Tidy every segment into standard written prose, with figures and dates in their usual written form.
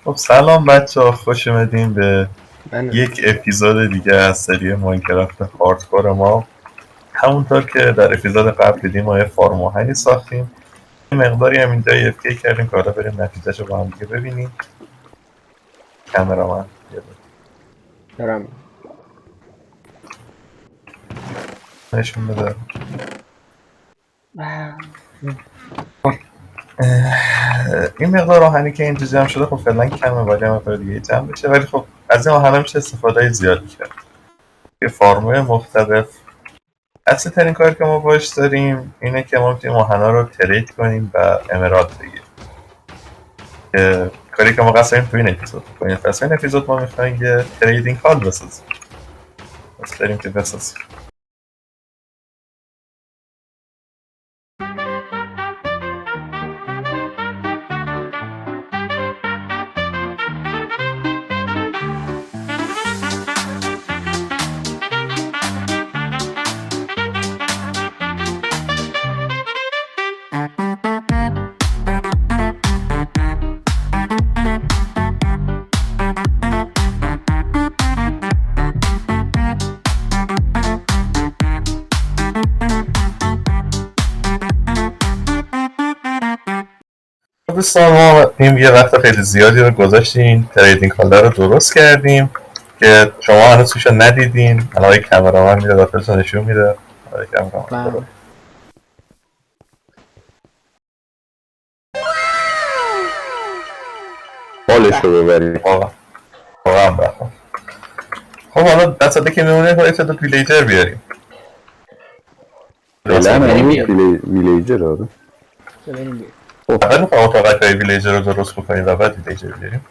خب سلام بچه ها، خوش اومدین به من یک اپیزود دیگه از سری ماینکرافت هاردکور ما. همونطور که در اپیزود قبل دیدیم ما یه فارم آهنی ساختیم، یه مقداری هم اینجا EFK کردیم که حالا بریم نتیجهشو با هم دیگه ببینیم. کامرامن دارم. نشون بده. این مقدار آهنی که اینجا جمع شده خب فعلا کمه، باید یه مقدار دیگه جمع بشه، ولی خب از این آهن میشه استفاده زیادی کرد. یه فارم‌های مختلف. اصلی ترین کاری که ما باش داریم اینه که ما میتونیم آهنا رو ترید کنیم و امرالد بگیریم، که کاری که ما قصد داریم تو این اپیزود کنیم. پس این اپیزود ما میخوایم یه تریدینگ هال بسازیم. پس بریم که بسازیم. دوستان ما این یه وقت خیلی زیادی رو گذاشتیم تریدینگ هال رو درست کردیم که شما هنوز توش ندیدین. الان کامرامن میره داخلش نشون میده. کامرامن حالش رو ببریم. واقعا بخون. خب حالا دسته که میمونه باید تعداد ویلیجر بیاریم. فعلا هنوز ویلیجر آره. خب اول میخوام اتاقک های ویلیجر رو درست بکنیم و بعد ویلیجر بیاریم.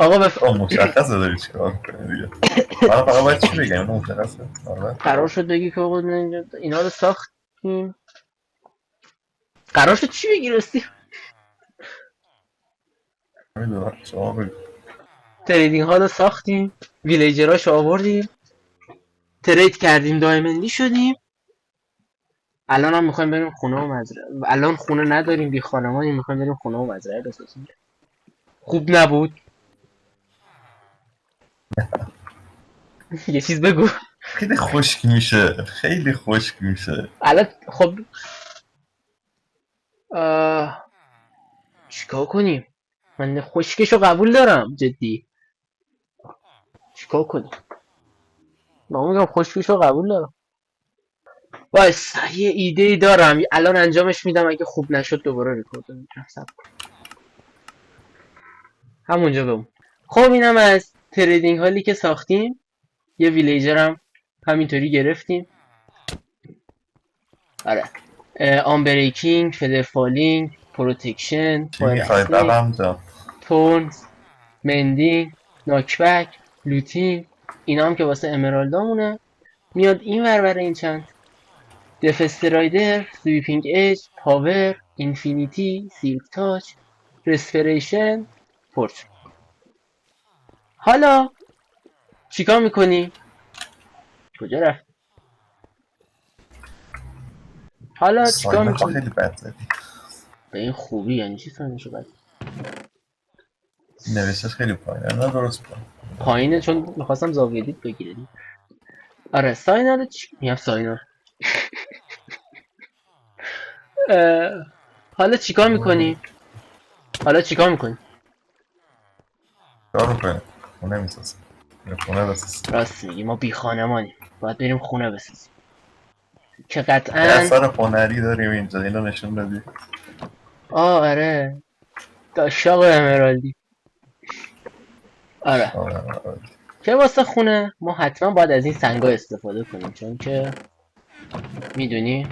آقا مشخصه داری چیکار کنی دیگه. من فقط باید چی بگم؟ اون مشخصه. قرار شد بگی که آقا اینا رو ساختیم. قرار شد چی بگی راستی؟ نمیدونم شما بگو. تریدینگ ها رو ساختیم، ویلیجراش آوردیم، ترید کردیم، دایمندی شدیم. الان هم میخوایم بریم خونه و مزرعه. الان خونه نداریم، بی خانمانی، میخوایم بریم خونه و مزرعه بسازیم. خوب نبود؟ یه چیز بگو. خیلی خشک میشه، خیلی خشک میشه. الان خب چیکار کنیم؟ من خشکشو قبول دارم، جدی. چیکار کنیم؟ من میگم خشکشو قبول دارم. وایس یه ایده ای دارم، الان انجامش میدم، اگه خوب نشد دوباره ریکورد میکنم. همونجا بمون. خب اینم از تریدینگ هالی که ساختیم. یه ویلیجر هم همینطوری گرفتیم. آره. آنبریکینگ، فدر فالینگ، پروتکشن، چی میخوای ببم جان؟ تورنز، مندینگ، ناکبک، لوتینگ. اینا هم که واسه امرالدامونه. میاد این ور برای این چند دفسترایدر، سویپینگ ایج، پاور، اینفینیتی، سیلک تاچ، رسپریشن، پورچ. حالا چیکار میکنی؟ کجا رفت؟ حالا چیکار میکنی؟ خیلی بد زدی. به این خوبی یعنی چی سایمشو بد؟ نوشتش خیلی پایینه، نه درست کن. پایینه چون میخواستم زاویه دید بگیره. آره ساینا رو میگم ساینا. حالا چیکار میکنی؟ حالا چیکار میکنی؟ کار میکنه خونه میسازیم. خونه بسازیم. راست میگی، ما بی خانمانیم، باید بریم خونه بسازیم. که یه قطعا اثر هنری داریم اینجا، اینو نشون بدی. آره داشاق امرالدی. آره که واسه خونه ما حتما باید از این سنگا استفاده کنیم، چون که میدونی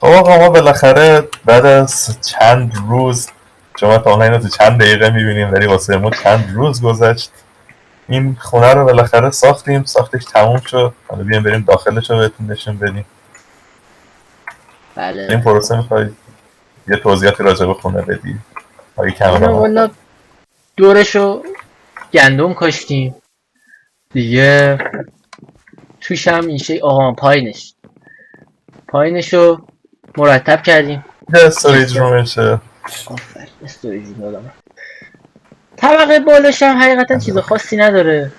خب آقا ما بالاخره بعد از چند روز، شما تا آنلاین رو تو چند دقیقه میبینیم ولی واسه ما چند روز گذشت، این خونه رو بالاخره ساختیم، ساختش تموم شد. حالا بیایم بریم داخلش رو بهتون نشون بدیم. بله این پروسه میخوایی یه توضیحاتی راجع به خونه بدی؟ آقای اینو کمران والا دورشو گندم کاشتیم دیگه، توش هم این شی پایینشو مرتب کردیم. یه استوریج رومشه. آفرین استوریج دادم. طبقه بالاش هم حقیقتا چیز خاصی نداره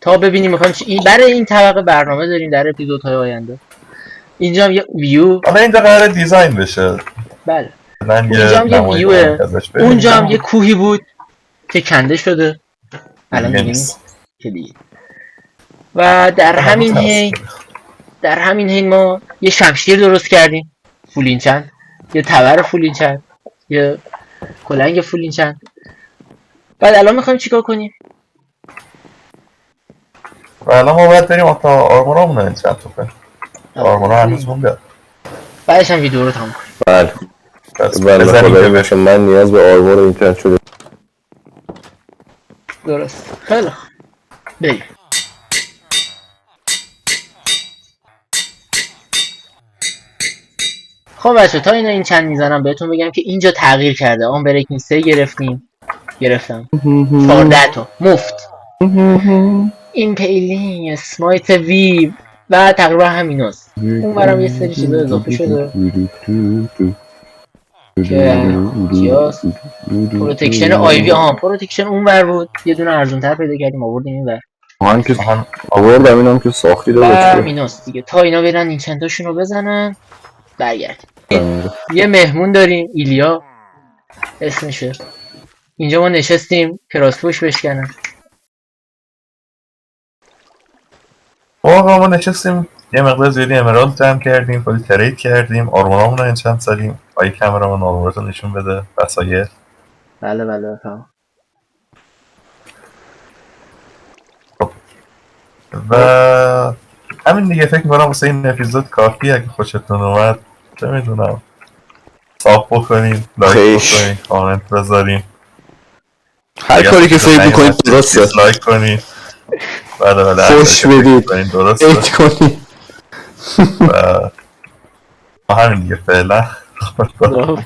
تا ببینیم میخوایم این برای این طبقه برنامه داریم در اپیزودهای آینده. اینجا هم یه ویو، حالا اینجا قراره دیزاین بشه. بله من اونجا هم یه نمایش ویوه، ازش ببینیم. اونجا هم یه کوهی بود که کنده شده الان دیگه می‌بینیم نیست. که دیگه. و در همین حین ما یه شمشیر درست کردیم فولینچند، یه تبر فولینچند، یه کلنگ فولینچند. بعد الان میخوایم چیکار کنیم؟ و الان ما باید بریم تا آرمورامون رو انچنت کنیم. آرمورا هنوز مونده. بعدش هم ویدیو رو تموم کنیم. بله پس بله بزنیم خدایی که باشه، من نیاز به آرمور اینترنت شده. درست خیلی خوب بریم. خب بچه تا این چند میزنم بهتون بگم که اینجا تغییر کرده. آن بریکینگ 3 گرفتم 14 تا مفت، این پیلینگ اسمایت وی و تقریبا همیناست. اون برام یه سری چیزا اضافه شده که کیاس پروتکشن آیوی، پروتکشن اون ور بود، یه دونه ارزونتر پیدا کردیم آوردیم این ور. من که آوردم اینم که ساختی و داره همیناست دیگه. تا اینا برن این چندتاشون رو بزنن برگردیم. یه مهمون داریم ایلیا اسمشه، اینجا ما نشستیم کراسپوش بشکنن. واقعا ما نشستیم یه مقدار زیادی امرالد جمع کردیم، کلی ترید کردیم، آرمانامون رو انچند زدیم. آیه کامرامان آرمانت رو نشون بده، وسایل. بله بفهم. و همین دیگه. فکر میکنم واسه این اپیزود کافی. اگه خوشتون اومد چه میدونم ساب بکنین، لایک خیش. بکنین، کامنت بذارین، هر کاری که فکر میکنید درسته دیسلایک کنین. بله خوش بدید درسته. ایت کنید و همین دیگه فعلا. خدا.